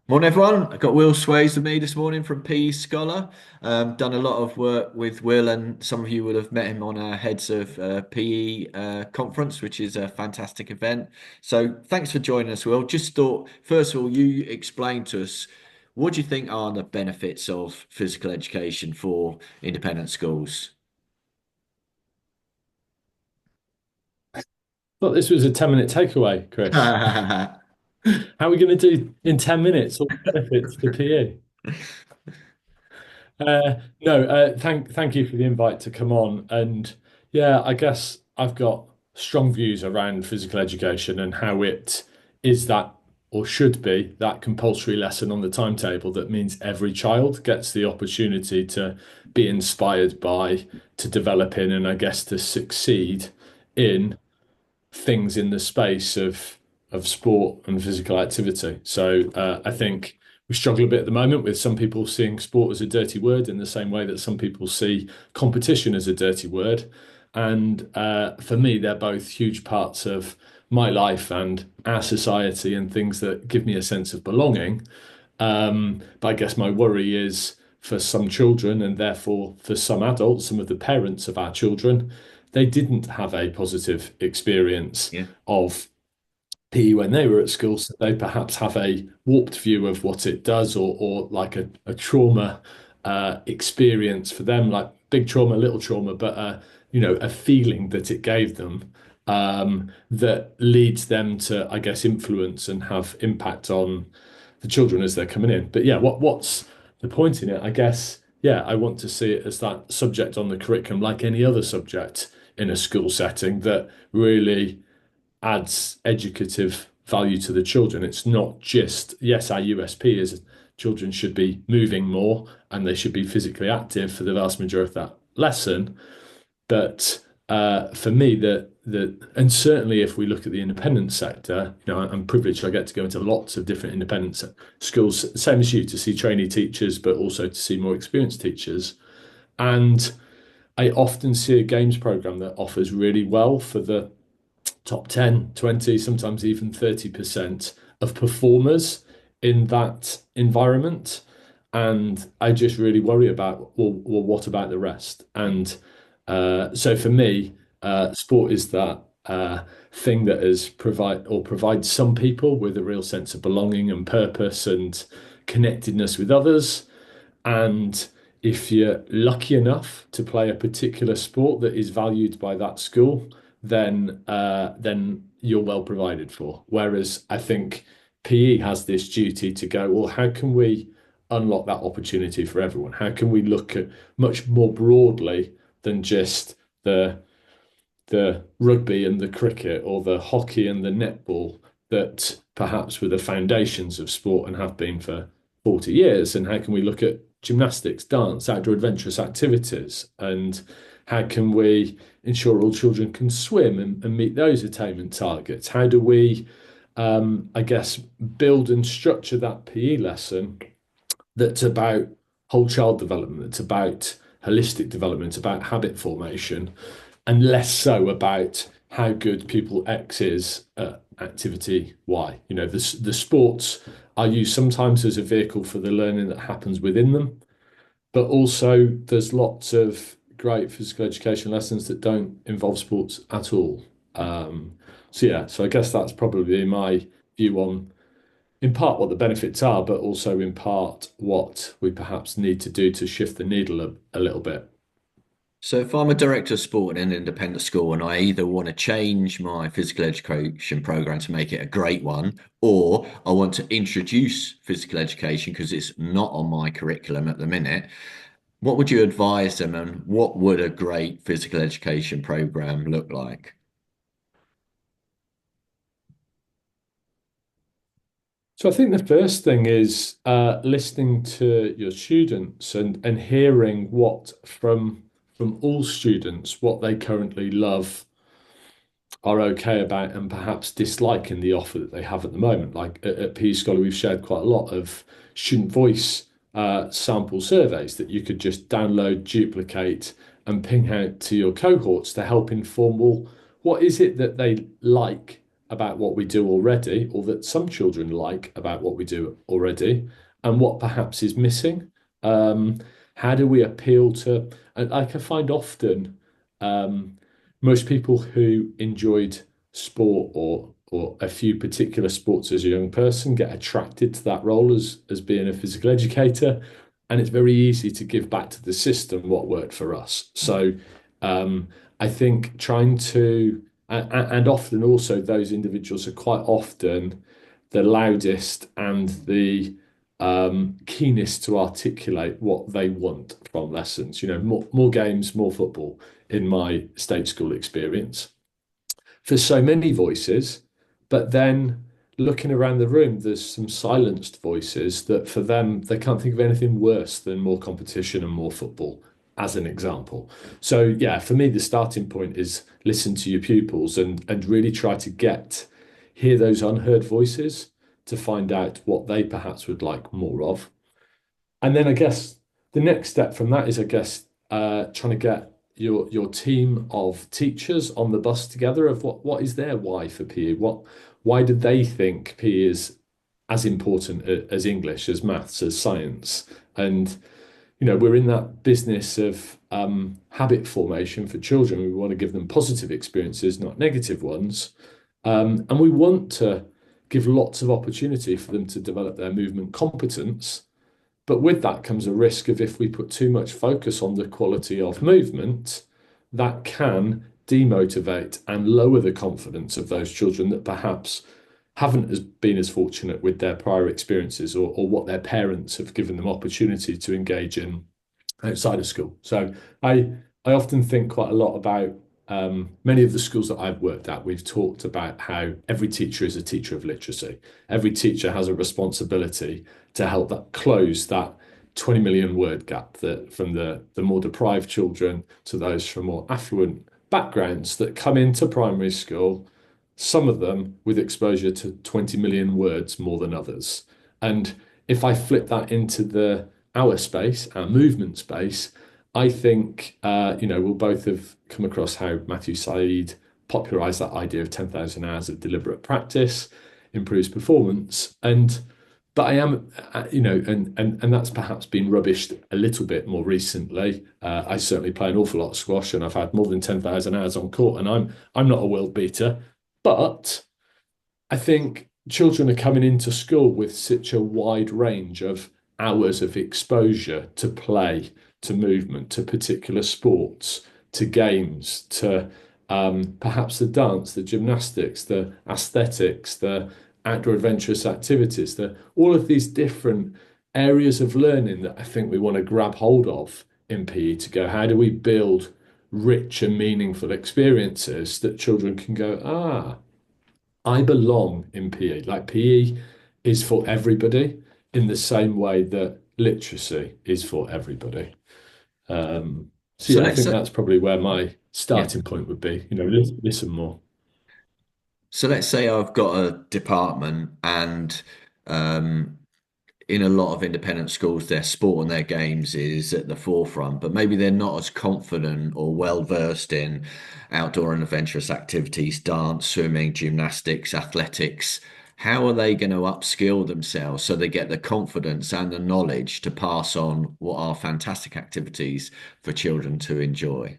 Morning, everyone. I got Will Sways with me this morning from PE Scholar. Done a lot of work with Will, and some of you will have met him on our Heads of PE conference, which is a fantastic event. So, thanks for joining us, Will. Just thought, first of all, you explain to us what do you think are the benefits of physical education for independent schools? Thought this was a 10-minute takeaway, Chris. How are we going to do in 10 minutes all the benefits to PE? No, thank you for the invite to come on. And yeah, I guess I've got strong views around physical education and how it is that or should be that compulsory lesson on the timetable that means every child gets the opportunity to be inspired by, to develop in, and I guess to succeed in things in the space of sport and physical activity. So I think we struggle a bit at the moment with some people seeing sport as a dirty word in the same way that some people see competition as a dirty word. And for me, they're both huge parts of my life and our society and things that give me a sense of belonging. But I guess my worry is for some children and therefore for some adults, some of the parents of our children, they didn't have a positive experience Yeah. of PE when they were at school, so they perhaps have a warped view of what it does, or like a trauma experience for them, like big trauma, little trauma, but a feeling that it gave them that leads them to, I guess, influence and have impact on the children as they're coming in. But yeah, what's the point in it? I guess, yeah, I want to see it as that subject on the curriculum, like any other subject in a school setting that really adds educative value to the children. It's not just, yes, our USP is children should be moving more and they should be physically active for the vast majority of that lesson. But for me, and certainly if we look at the independent sector, I'm privileged. I get to go into lots of different independent schools, same as you, to see trainee teachers, but also to see more experienced teachers. And I often see a games program that offers really well for the top 10, 20, sometimes even 30% of performers in that environment. And I just really worry about, well, what about the rest? And so for me, sport is that thing that has provides some people with a real sense of belonging and purpose and connectedness with others. And if you're lucky enough to play a particular sport that is valued by that school, then you're well provided for. Whereas I think PE has this duty to go, well, how can we unlock that opportunity for everyone? How can we look at much more broadly than just the rugby and the cricket or the hockey and the netball that perhaps were the foundations of sport and have been for 40 years? And how can we look at gymnastics, dance, outdoor adventurous activities? And how can we ensure all children can swim and meet those attainment targets? How do we, I guess, build and structure that PE lesson that's about whole child development, that's about holistic development, about habit formation, and less so about how good pupil X is at activity Y. The sports are used sometimes as a vehicle for the learning that happens within them, but also there's lots of great physical education lessons that don't involve sports at all. So yeah, so I guess that's probably my view on, in part, what the benefits are, but also in part what we perhaps need to do to shift the needle a little bit. So, if I'm a director of sport in an independent school and I either want to change my physical education program to make it a great one, or I want to introduce physical education because it's not on my curriculum at the minute, what would you advise them and what would a great physical education program look like? So I think the first thing is listening to your students and hearing what from all students what they currently love, are okay about, and perhaps dislike in the offer that they have at the moment. Like at PE Scholar, we've shared quite a lot of student voice sample surveys that you could just download, duplicate, and ping out to your cohorts to help inform, well, what is it that they like about what we do already, or that some children like about what we do already, and what perhaps is missing. Um, how do we appeal to, and like I find often um, most people who enjoyed sport or a few particular sports as a young person get attracted to that role as being a physical educator, and it's very easy to give back to the system what worked for us. So I think trying to and often also those individuals are quite often the loudest and the keenest to articulate what they want from lessons. You know, more games, more football in my state school experience for so many voices, but then looking around the room, there's some silenced voices that for them, they can't think of anything worse than more competition and more football, as an example. So, yeah, for me, the starting point is listen to your pupils and really try to hear those unheard voices to find out what they perhaps would like more of. And then I guess the next step from that is, I guess, trying to get your team of teachers on the bus together of what is their why for PE? Why did they think PE is as important as English, as maths, as science? And we're in that business of habit formation for children. We want to give them positive experiences, not negative ones. And we want to give lots of opportunity for them to develop their movement competence, but with that comes a risk of if we put too much focus on the quality of movement, that can demotivate and lower the confidence of those children that perhaps haven't been as fortunate with their prior experiences or what their parents have given them opportunity to engage in outside of school. So I often think quite a lot about many of the schools that I've worked at. We've talked about how every teacher is a teacher of literacy. Every teacher has a responsibility to help that close that 20 million word gap that from the more deprived children to those from more affluent backgrounds that come into primary school, some of them with exposure to 20 million words more than others. And if I flip that into our space, our movement space, I think we'll both have come across how Matthew Said popularized that idea of 10,000 hours of deliberate practice improves performance. But I am, and that's perhaps been rubbished a little bit more recently. I certainly play an awful lot of squash, and I've had more than 10,000 hours on court, and I'm not a world beater, but I think children are coming into school with such a wide range of hours of exposure to play, to movement, to particular sports, to games, to perhaps the dance, the gymnastics, the aesthetics, the outdoor adventurous activities, all of these different areas of learning that I think we want to grab hold of in PE to go, how do we build rich and meaningful experiences that children can go, I belong in PE. Like PE is for everybody in the same way that literacy is for everybody. So So yeah, I let's think say, that's probably where my yeah. starting point would be. Listen more. So let's say I've got a department and um, in a lot of independent schools, their sport and their games is at the forefront, but maybe they're not as confident or well versed in outdoor and adventurous activities, dance, swimming, gymnastics, athletics. How are they going to upskill themselves so they get the confidence and the knowledge to pass on what are fantastic activities for children to enjoy?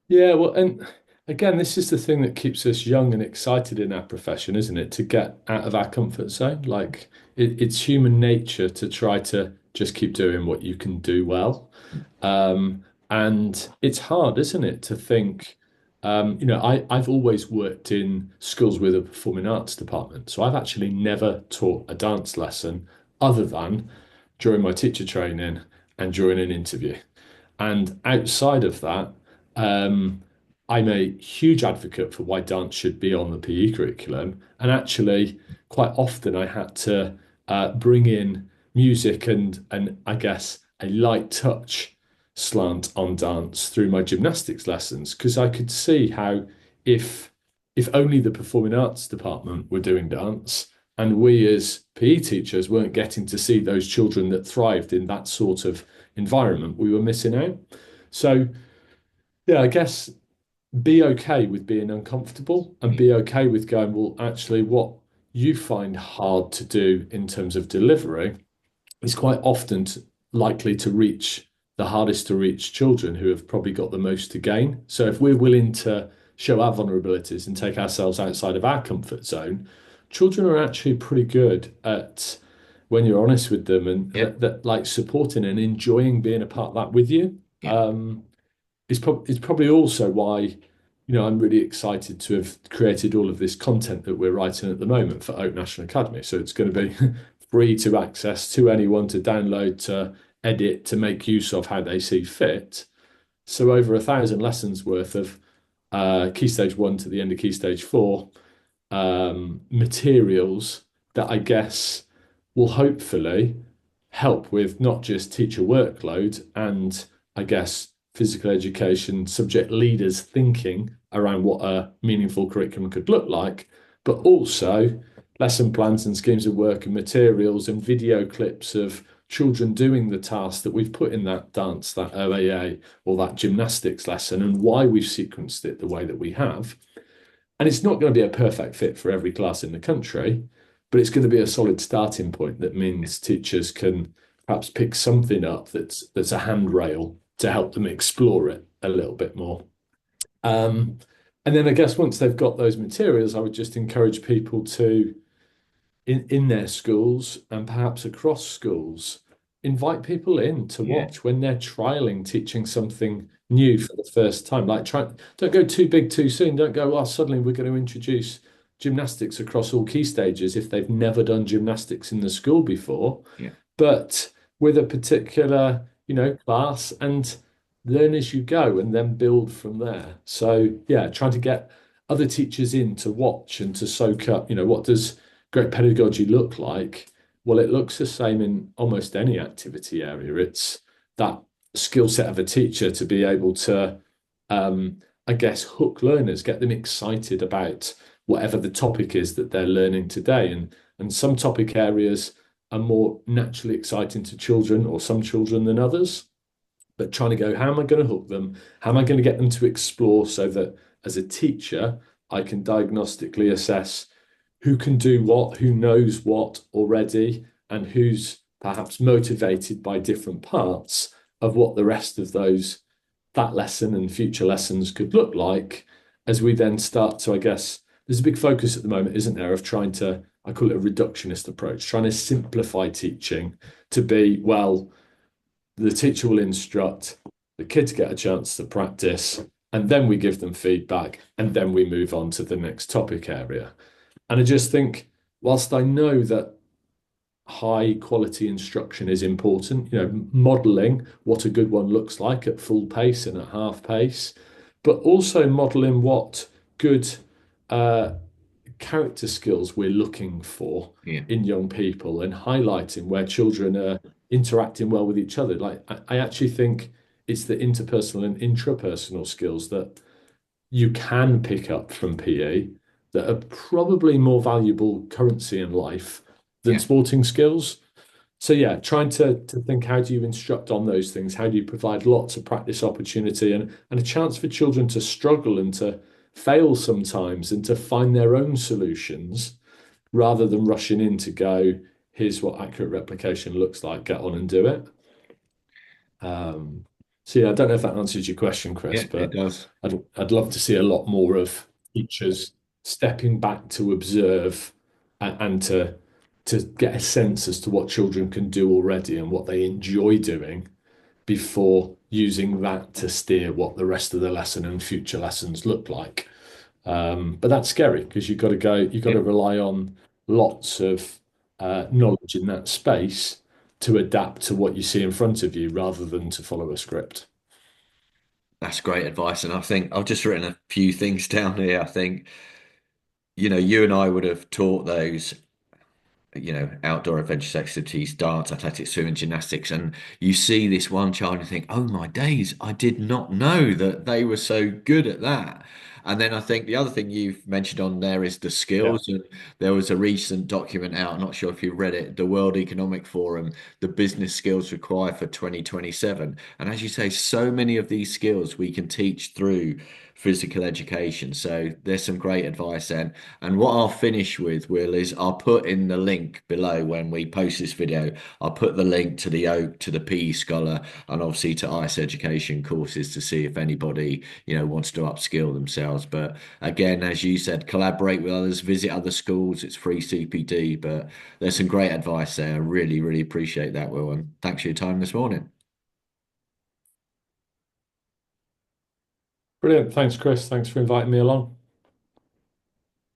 Yeah, well, and again, this is the thing that keeps us young and excited in our profession, isn't it? To get out of our comfort zone. Like it's human nature to try to just keep doing what you can do well. And it's hard, isn't it, to think, I've always worked in schools with a performing arts department. So I've actually never taught a dance lesson other than during my teacher training and during an interview. And outside of that, um, I'm a huge advocate for why dance should be on the PE curriculum. And actually, quite often I had to bring in music and I guess a light touch slant on dance through my gymnastics lessons because I could see how if if only the performing arts department were doing dance and we as PE teachers weren't getting to see those children that thrived in that sort of environment, we were missing out. So Yeah, I guess be okay with being uncomfortable and Yeah, be okay with going, well, actually, what you find hard to do in terms of delivery is quite often likely to reach the hardest to reach children who have probably got the most to gain. So if we're willing to show our vulnerabilities and take ourselves outside of our comfort zone, children are actually pretty good at when you're honest with them and yeah, that like supporting and enjoying being a part of that with you. yeah, It's probably also why, I'm really excited to have created all of this content that we're writing at the moment for Oak National Academy. So it's going to be free to access to anyone to download, to edit, to make use of how they see fit. So over 1,000 lessons worth of Key Stage 1 to the end of Key Stage 4 materials that I guess will hopefully help with not just teacher workload and I guess physical education subject leaders thinking around what a meaningful curriculum could look like, but also lesson plans and schemes of work and materials and video clips of children doing the tasks that we've put in that dance, that OAA, or that gymnastics lesson, and why we've sequenced it the way that we have. And it's not going to be a perfect fit for every class in the country, but it's going to be a solid starting point that means teachers can perhaps pick something up that's a handrail to help them explore it a little bit more. Um, and then I guess once they've got those materials, I would just encourage people to in their schools and perhaps across schools, invite people in to yeah, watch when they're trialing teaching something new for the first time. Like try, don't go too big too soon. Don't go, well, suddenly we're going to introduce gymnastics across all key stages if they've never done gymnastics in the school before, yeah, but with a particular, class and learn as you go and then build from there. So yeah, trying to get other teachers in to watch and to soak up, what does great pedagogy look like? Well, it looks the same in almost any activity area. It's that skill set of a teacher to be able to, I guess, hook learners, get them excited about whatever the topic is that they're learning today. And some topic areas are more naturally exciting to children or some children than others. But trying to go, how am I going to hook them? How am I going to get them to explore so that as a teacher, I can diagnostically assess who can do what, who knows what already, and who's perhaps motivated by different parts of what the rest of that lesson and future lessons could look like as we then start to, I guess, there's a big focus at the moment, isn't there, of trying to, I call it a reductionist approach, trying to simplify teaching to be, well, the teacher will instruct, the kids get a chance to practice, and then we give them feedback, and then we move on to the next topic area. And I just think, whilst I know that high quality instruction is important, modeling what a good one looks like at full pace and at half pace, but also modeling what good uh, character skills we're looking for yeah, in young people and highlighting where children are interacting well with each other. Like, I actually think it's the interpersonal and intrapersonal skills that you can pick up from PE that are probably more valuable currency in life than yeah. sporting skills. So yeah, trying to think how do you instruct on those things? How do you provide lots of practice opportunity and a chance for children to struggle and to fail sometimes and to find their own solutions rather than rushing in to go, here's what accurate replication looks like, get on and do it. Um, so yeah, I don't know if that answers your question, Chris, Yeah, it but does. I'd love to see a lot more of teachers stepping back to observe and to get a sense as to what children can do already and what they enjoy doing before using that to steer what the rest of the lesson and future lessons look like. But that's scary because you've got Yeah, to rely on lots of knowledge in that space to adapt to what you see in front of you rather than to follow a script. that's great advice. And I think I've just written a few things down here. I think, you and I would have taught those, outdoor adventurous activities, dance, athletics, swimming, gymnastics, and you see this one child and think, oh my days, I did not know that they were so good at that. And then I think the other thing you've mentioned on there is the Yeah. skills. And there was a recent document out, I'm not sure if you read it, the World Economic Forum, the business skills required for 2027. And as you say, so many of these skills we can teach through physical education. So there's some great advice then. And what I'll finish with, Will, is I'll put in the link below when we post this video. I'll put the link to the Oak, to the PE Scholar, and obviously to ICE education courses to see if anybody, wants to upskill themselves. But again, as you said, collaborate with others, visit other schools. It's free CPD, but there's some great advice there. I really, really appreciate that, Will. And thanks for your time this morning. Brilliant. Thanks, Chris. Thanks for inviting me along.